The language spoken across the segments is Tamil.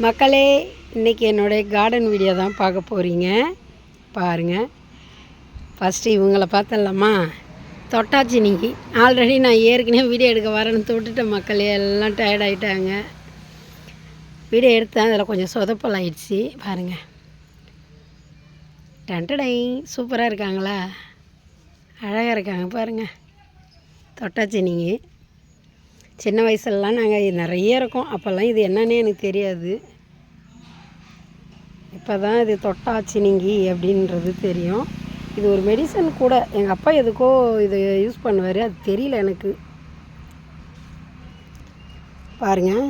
மக்களே, இன்றைக்கி என்னுடைய கார்டன் வீடியோ தான் பார்க்க போகிறீங்க. பாருங்கள். ஃபஸ்ட்டு இவங்கள பார்த்தலாமா? தொட்டாச்சி இன்னைக்கு ஆல்ரெடி நான் ஏற்கனவே வீடியோ எடுக்க வரேன்னு தொட்டுட்டேன் மக்களே. எல்லாம் டயர்ட் ஆகிட்டாங்க. வீடியோ எடுத்தேன், அதில் கொஞ்சம் சொதப்பல் ஆயிடுச்சு. பாருங்கள், டண்டடை சூப்பராக இருக்காங்களா? அழகாக இருக்காங்க பாருங்கள். தொட்டாச்சி நீங்கள் சின்ன வயசுலலாம் நாங்கள் நிறைய இருக்கோம். அப்போல்லாம் இது என்னன்னே எனக்கு தெரியாது. இப்போ தான் இது தொட்டாச்சினிங்கி அப்படின்றது தெரியும். இது ஒரு மெடிசன் கூட. எங்கள் அப்பா எதுக்கோ இதை யூஸ் பண்ணுவார், அது தெரியல எனக்கு. பாருங்கள்,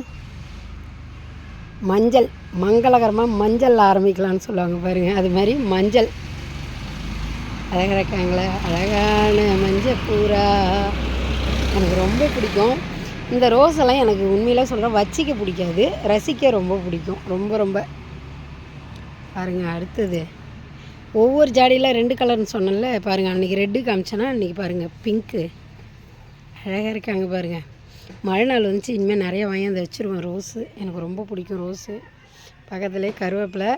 மஞ்சள் மங்களகரமாக மஞ்சள் ஆரம்பிக்கலான்னு சொல்லுவாங்க பாருங்கள். அது மாதிரி மஞ்சள் அழகாக இருக்காங்களே. அழகான மஞ்சள் பூரா எனக்கு ரொம்ப பிடிக்கும். இந்த ரோஸ் எல்லாம் எனக்கு உண்மையிலே சொல்கிறேன், வச்சிக்க பிடிக்காது, ரசிக்க ரொம்ப பிடிக்கும். ரொம்ப ரொம்ப பாருங்கள். அடுத்தது ஒவ்வொரு ஜாடியில் 2 கலர்னு சொன்னேன்ல. பாருங்கள், அன்றைக்கி ரெட்டு காமிச்சேன்னா இன்றைக்கி பாருங்கள் பிங்க்கு. அழகாக இருக்காங்க பாருங்கள். மழை நாள் வந்துச்சு, இனிமேல் நிறைய வாங்கி வச்சுருவேன். ரோஸு எனக்கு ரொம்ப பிடிக்கும். ரோஸு பக்கத்துலேயே கருவேப்பிலை.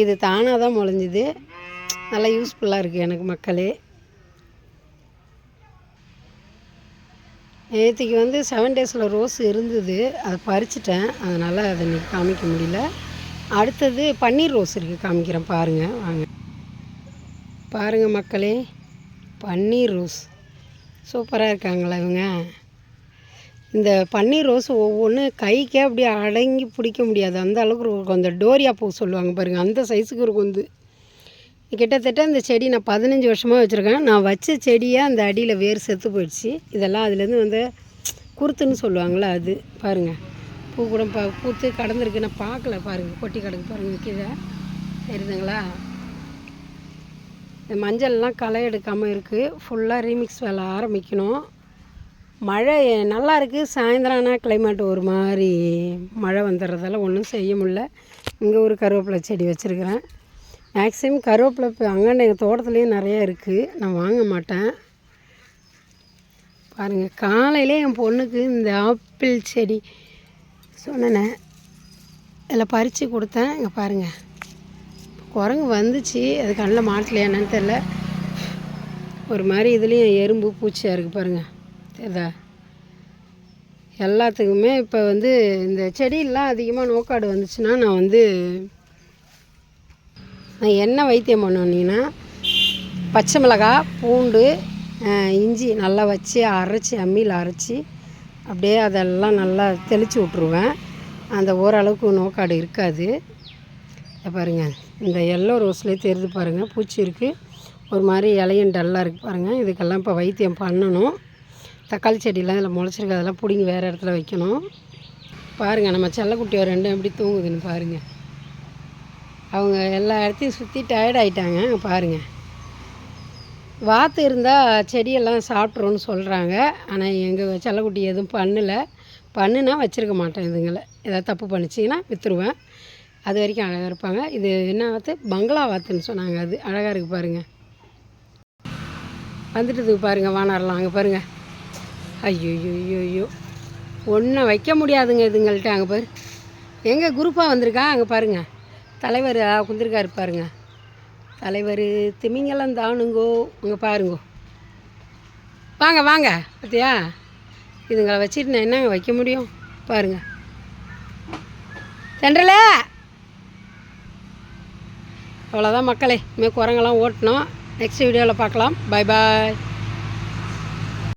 இது தானாக தான் முளைஞ்சிது. நல்லா யூஸ்ஃபுல்லாக இருக்குது எனக்கு மக்களே. நேற்றுக்கு 7 டேஸில் ரோஸ் இருந்தது, அதை பறிச்சிட்டேன். அதனால் அதை இன்றைக்கி காமிக்க முடியல. அடுத்தது பன்னீர் ரோஸ் இருக்குது, காமிக்கிறேன் பாருங்கள். வாங்க பாருங்கள் மக்களே, பன்னீர் ரோஸ் சூப்பராக இருக்காங்களா இவங்க. இந்த பன்னீர் ரோஸ் ஒவ்வொன்று கைக்கே அப்படியே அடங்கி பிடிக்க முடியாது, அந்த அளவுக்கு கொஞ்சம் டோரியா பூ சொல்லுவாங்க பாருங்கள், அந்த சைஸுக்கு இருக்கும். கிட்டத்தட்ட இந்த செடி நான் 15 வருஷமாக வச்சுருக்கேன். நான் வச்ச செடியை அந்த அடியில் வேர் செத்து போயிடுச்சு. இதெல்லாம் அதுலேருந்து குருத்துன்னு சொல்லுவாங்களே அது. பாருங்கள், பூ கூட பூத்து கடந்துருக்கு. நான் பார்க்கல பாருங்கள், கொட்டி கிடக்கு பாருங்கள் கீழே, தெரியுதுங்களா? இந்த மஞ்சள்லாம் களை எடுக்காமல் இருக்குது. ஃபுல்லாக ரீமிக்ஸ் வேலை ஆரம்பிக்கணும். மழை நல்லா இருக்குது. சாயந்தரம் ஆனால் கிளைமேட் ஒரு மாதிரி மழை வந்துடுறதால ஒன்றும் செய்ய முடியல. இங்கே ஒரு கருவேப்பிலை செடி வச்சுருக்கிறேன். மேக்ஸிமம் கருவேப்பிலை அங்கே எங்கள் தோட்டத்துலேயும் நிறையா இருக்குது, நான் வாங்க மாட்டேன். பாருங்கள், காலையிலே என் பொண்ணுக்கு இந்த ஆப்பிள் செடி சொன்னேன், இதில் பறித்து கொடுத்தேன். இங்கே பாருங்கள், குரங்கு வந்துச்சு, அது கண்ணில் மாட்டலையா என்னன்னு தெரில. ஒரு மாதிரி இதுலேயும் எறும்பு பூச்சியாக இருக்குது பாருங்கள், தெரியுதா? எல்லாத்துக்குமே இப்போ இந்த செடியெல்லாம் அதிகமாக நோக்காடு வந்துச்சுன்னா நான் என்ன வைத்தியம் பண்ணுவேன்னா, பச்சை மிளகாய், பூண்டு, இஞ்சி நல்லா வச்சு அரைச்சி அம்மியில் அரைச்சி அப்படியே அதெல்லாம் நல்லா தெளித்து விட்ருவேன். அந்த ஓரளவுக்கு நோக்காடு இருக்காது. பாருங்கள், இந்த எல்லோ ரோஸ்லேயே தெரியுது பாருங்கள், பூச்சி இருக்குது. ஒரு மாதிரி இலையும் டல்லாக இருக்குது பாருங்கள். இதுக்கெல்லாம் இப்போ வைத்தியம் பண்ணணும். தக்காளி செடியெலாம் இதில் முளைச்சிருக்கு, அதெல்லாம் பிடிங்கி வேறு இடத்துல வைக்கணும். பாருங்கள், நம்ம செல்லக்குட்டி ஒரு 2 எப்படி தூங்குதுன்னு பாருங்கள். அவங்க எல்லா இடத்தையும் சுற்றி டயர்ட் ஆகிட்டாங்க. பாருங்கள், வாத்து இருந்தால் செடியெல்லாம் சாப்பிட்ருன்னு சொல்கிறாங்க. ஆனால் எங்கள் செல்லக்குட்டி எதுவும் பண்ணுனா வச்சுருக்க மாட்டேன். இதுங்களை ஏதாவது தப்பு பண்ணிச்சிங்கன்னா விற்றுருவேன். அது வரைக்கும் அழகாக இருப்பாங்க. இது என்ன வாத்து? பங்களா வாத்துன்னு சொன்னாங்க. அது அழகாக இருக்குது பாருங்கள். வந்துட்டுதுக்கு பாருங்கள், வானரெலாம் அங்கே பாருங்கள். ஐயோ ஐயோ, ஒன்றும் வைக்க முடியாதுங்க இதுங்கள்ட்ட. அங்கே பாரு, எங்கே குரூப்பாக வந்திருக்கா? அங்கே பாருங்கள், தலைவர் குந்திருக்காரு பாருங்க. தலைவர் திமிங்கலம் தானுங்கோ. அங்கே பாருங்கோ, வாங்க வாங்க. பார்த்தியா, இதுங்களை வச்சுட்டு நான் என்னங்க வைக்க முடியும்? பாருங்கள், தென்றல. அவ்வளோதான் மக்களே, இனிமேல் குரங்கெல்லாம் ஓட்டணும். நெக்ஸ்ட் வீடியோவில் பார்க்கலாம். பாய் பாய்.